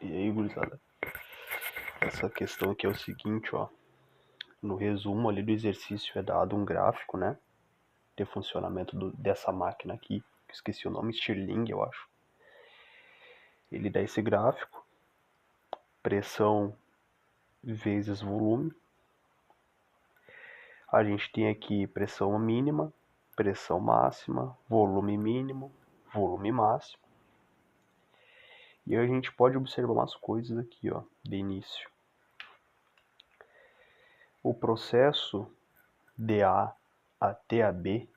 E aí, gurizada? Essa questão aqui é o seguinte, ó. No resumo ali do exercício é dado um gráfico, né? De funcionamento dessa máquina aqui. Esqueci o nome, Stirling, eu acho. Ele dá esse gráfico. Pressão vezes volume. A gente tem aqui pressão mínima, pressão máxima, volume mínimo, volume máximo. E a gente pode observar umas coisas aqui, ó, de início. O processo de A até a B,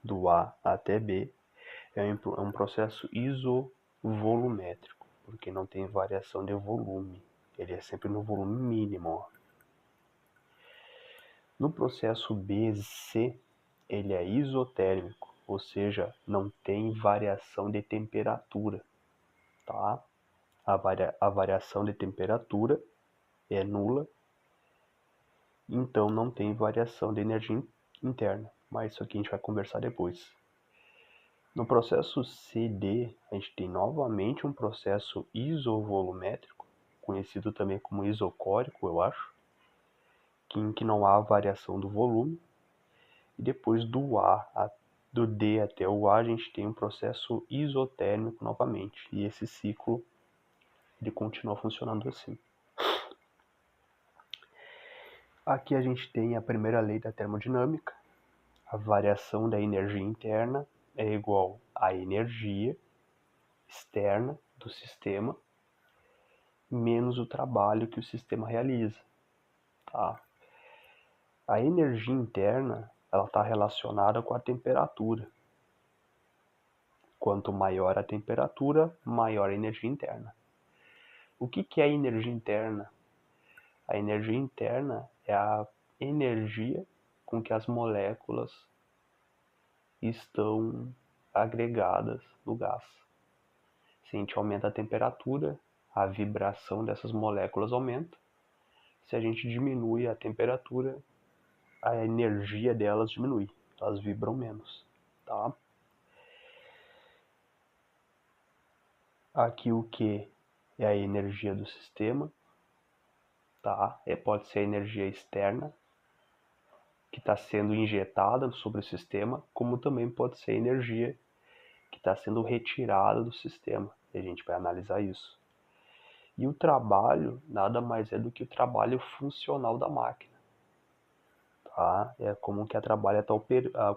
do A até B, é um processo isovolumétrico, porque não tem variação de volume. Ele é sempre no volume mínimo, ó. No processo BC, ele é isotérmico, ou seja, não tem variação de temperatura, tá? A variação de temperatura é nula, então não tem variação de energia interna, mas isso aqui a gente vai conversar depois. No processo CD, a gente tem novamente um processo isovolumétrico, conhecido também como isocórico, eu acho, em que não há variação do volume. E depois do D até o A, a gente tem um processo isotérmico novamente. E esse ciclo ele continua funcionando assim. Aqui a gente tem a primeira lei da termodinâmica. A variação da energia interna é igual à energia externa do sistema menos o trabalho que o sistema realiza. Tá? A energia interna está relacionada com a temperatura. Quanto maior a temperatura, maior a energia interna. O que é energia interna? A energia interna é a energia com que as moléculas estão agregadas no gás. Se a gente aumenta a temperatura, a vibração dessas moléculas aumenta. Se a gente diminui a temperatura, a energia delas diminui, elas vibram menos, tá? Aqui o que é a energia do sistema, tá? Pode ser a energia externa, que está sendo injetada sobre o sistema, como também pode ser a energia que está sendo retirada do sistema, e a gente vai analisar isso. E o trabalho nada mais é do que o trabalho funcional da máquina. Tá? É como que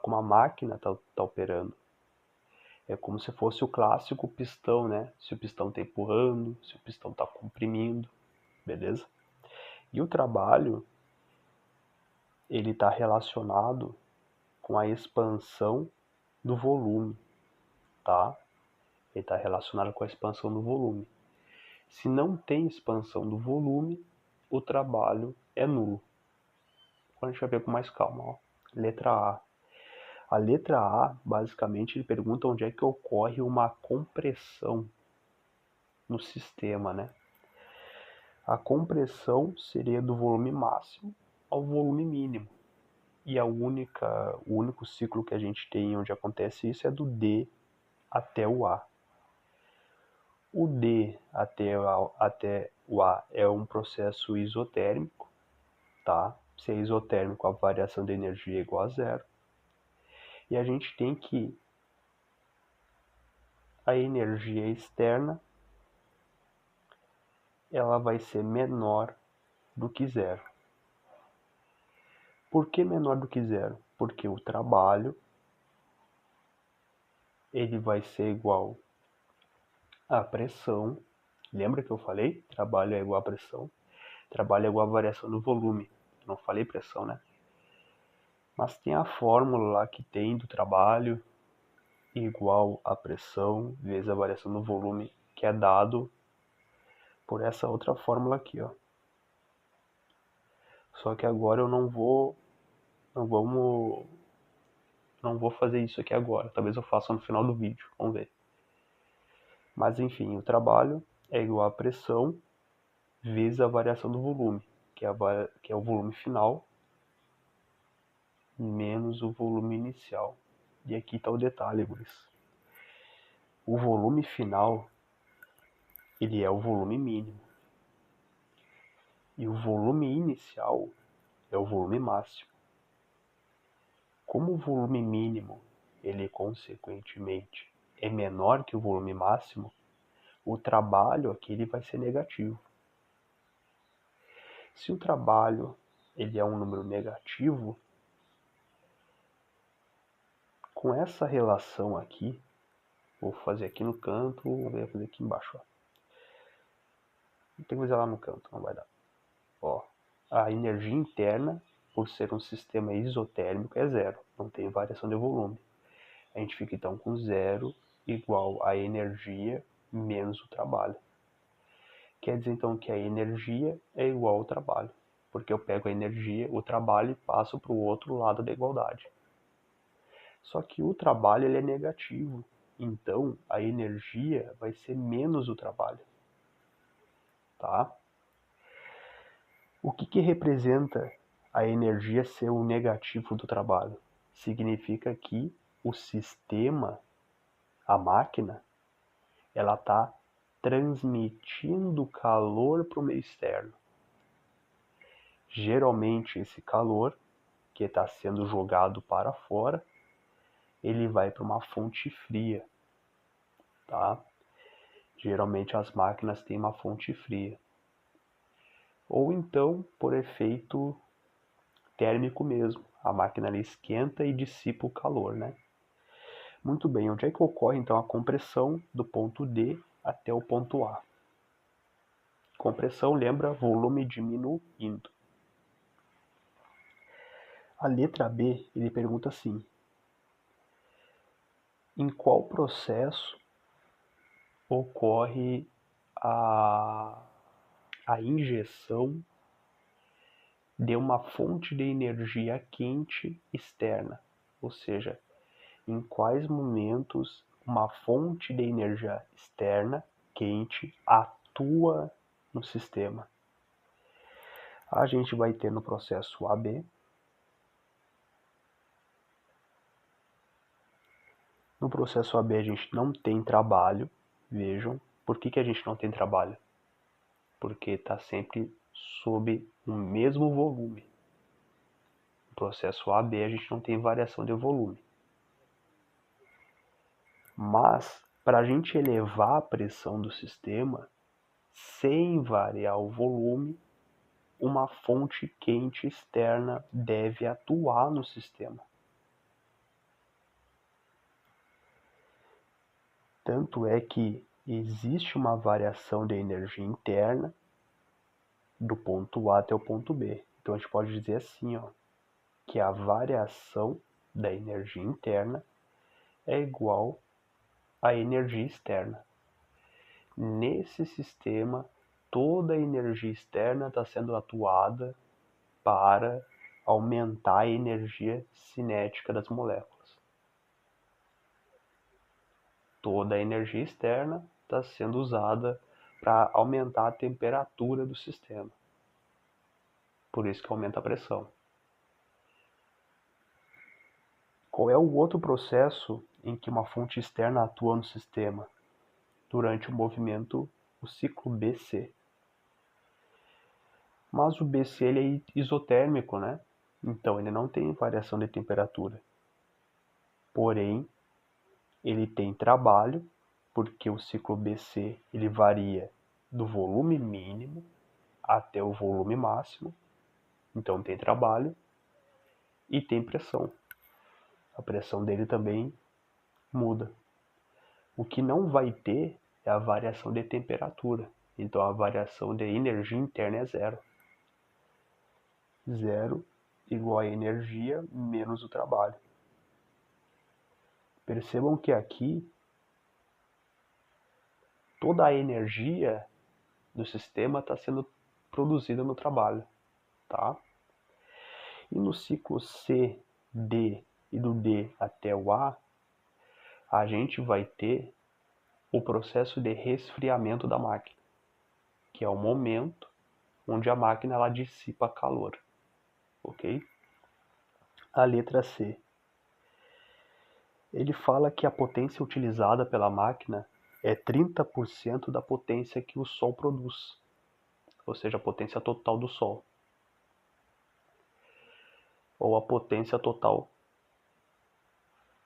como a máquina está operando. É como se fosse o clássico pistão, né? Se o pistão está empurrando, se o pistão está comprimindo, beleza? E o trabalho, ele está relacionado com a expansão do volume, tá? Ele está relacionado com a expansão do volume. Se não tem expansão do volume, o trabalho é nulo. Agora a gente vai ver com mais calma, ó. Letra A. A letra A, basicamente, ele pergunta onde é que ocorre uma compressão no sistema, né? A compressão seria do volume máximo ao volume mínimo. E o único ciclo que a gente tem onde acontece isso é do D até o A. O D até o A é um processo isotérmico, tá? Se é isotérmico, a variação de energia é igual a zero. E a gente tem que a energia externa ela vai ser menor do que zero. Por que menor do que zero? Porque o trabalho ele vai ser igual à pressão. Lembra que eu falei? Trabalho é igual à pressão. Trabalho é igual à variação do volume. Não falei pressão, né? Mas tem a fórmula lá que tem do trabalho igual à pressão vezes a variação do volume, que é dado por essa outra fórmula aqui, ó. Só que agora eu não vou fazer isso aqui agora. Talvez eu faça no final do vídeo, vamos ver. Mas enfim, o trabalho é igual à pressão vezes a variação do volume, que é o volume final menos o volume inicial. E aqui está o detalhe, guys. O volume final ele é o volume mínimo. E o volume inicial é o volume máximo. Como o volume mínimo, ele consequentemente é menor que o volume máximo, o trabalho aqui ele vai ser negativo. Se o trabalho ele é um número negativo, com essa relação aqui, vou fazer aqui no canto, vou fazer aqui embaixo. Ó. Tem que fazer lá no canto, não vai dar. Ó, a energia interna, por ser um sistema isotérmico, é zero, não tem variação de volume. A gente fica então com zero igual a energia menos o trabalho. Quer dizer então que a energia é igual ao trabalho, porque eu pego a energia, o trabalho e passo para o outro lado da igualdade. Só que o trabalho ele é negativo, então a energia vai ser menos o trabalho. Tá? O que representa a energia ser o negativo do trabalho? Significa que o sistema, a máquina, ela está transmitindo calor para o meio externo. Geralmente esse calor que está sendo jogado para fora, ele vai para uma fonte fria, tá? Geralmente as máquinas têm uma fonte fria. Ou então por efeito térmico mesmo, a máquina ali esquenta e dissipa o calor, né? Muito bem, onde é que ocorre então a compressão do ponto D até o ponto A? Compressão lembra volume diminuindo. A letra B, ele pergunta assim: em qual processo ocorre a injeção de uma fonte de energia quente externa? Ou seja, em quais momentos uma fonte de energia externa quente atua no sistema? A gente vai ter no processo AB. No processo AB a gente não tem trabalho, vejam. Por que a gente não tem trabalho? Porque está sempre sob o mesmo volume. No processo AB a gente não tem variação de volume. Mas, para a gente elevar a pressão do sistema, sem variar o volume, uma fonte quente externa deve atuar no sistema. Tanto é que existe uma variação de energia interna do ponto A até o ponto B. Então a gente pode dizer assim, ó, que a variação da energia interna é igual à energia externa. Nesse sistema, toda a energia externa está sendo atuada para aumentar a energia cinética das moléculas. Toda a energia externa está sendo usada para aumentar a temperatura do sistema. Por isso que aumenta a pressão. Qual é o outro processo em que uma fonte externa atua no sistema? Durante o movimento, o ciclo BC. Mas o BC ele é isotérmico, né? Então ele não tem variação de temperatura. Porém, ele tem trabalho, porque o ciclo BC ele varia do volume mínimo até o volume máximo. Então tem trabalho e tem pressão. A pressão dele também muda. O que não vai ter é a variação de temperatura. Então a variação de energia interna é zero. Zero igual a energia menos o trabalho. Percebam que aqui toda a energia do sistema está sendo produzida no trabalho, tá? E no ciclo C, D e do D até o a gente vai ter o processo de resfriamento da máquina, que é o momento onde a máquina ela dissipa calor, ok? A letra C. Ele fala que a potência utilizada pela máquina é 30% da potência que o Sol produz, ou seja, a potência total do Sol, ou a potência total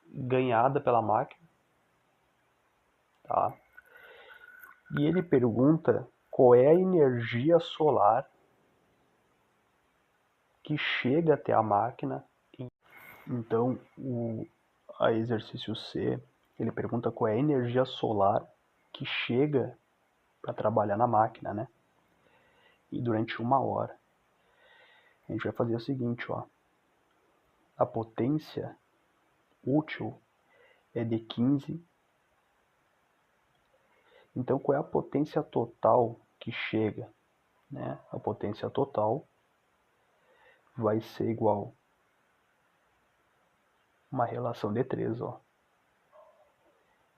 ganhada pela máquina, tá? E ele pergunta qual é a energia solar que chega até a máquina. Então, a exercício C, ele pergunta qual é a energia solar que chega para trabalhar na máquina, né? E durante 1 hora. A gente vai fazer o seguinte, ó. A potência útil é de 15. Então, qual é a potência total que chega? Né? A potência total vai ser igual a uma relação de 3, ó.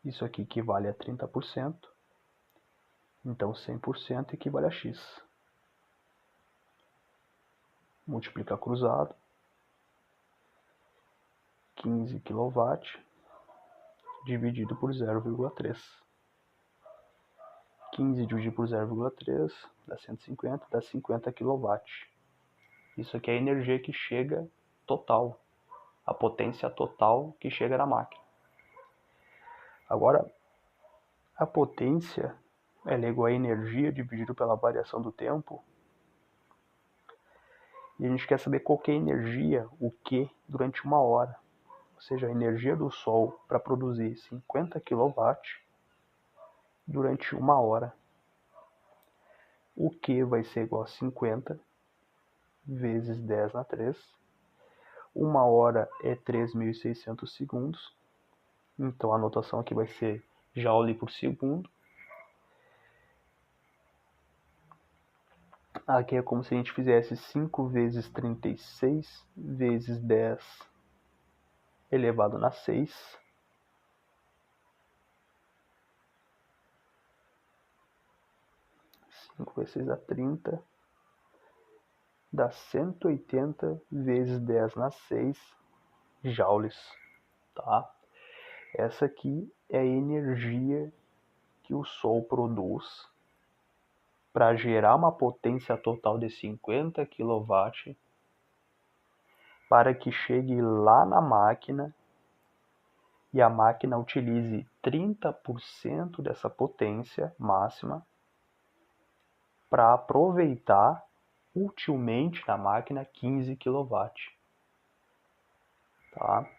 Isso aqui equivale a 30%. Então, 100% equivale a x. Multiplicar cruzado. 15 kW dividido por 0,3. 15 dividido por 0,3 dá 150, dá 50 kW. Isso aqui é a energia que chega total, a potência total que chega na máquina. Agora, a potência ela é igual a energia dividido pela variação do tempo. E a gente quer saber qual que é a energia, o que, durante 1 hora. Ou seja, a energia do Sol para produzir 50 kW durante 1 hora. O que vai ser igual a 50 vezes 10 na 3. 1 hora é 3.600 segundos. Então a notação aqui vai ser joule por segundo. Aqui é como se a gente fizesse 5 vezes 36 vezes 10 elevado na 6. 5 vezes 6 dá 30. Dá 180 vezes 10 na 6 joules. Tá? Essa aqui é a energia que o Sol produz para gerar uma potência total de 50 kW para que chegue lá na máquina e a máquina utilize 30% dessa potência máxima para aproveitar utilmente na máquina 15 kW. Tá?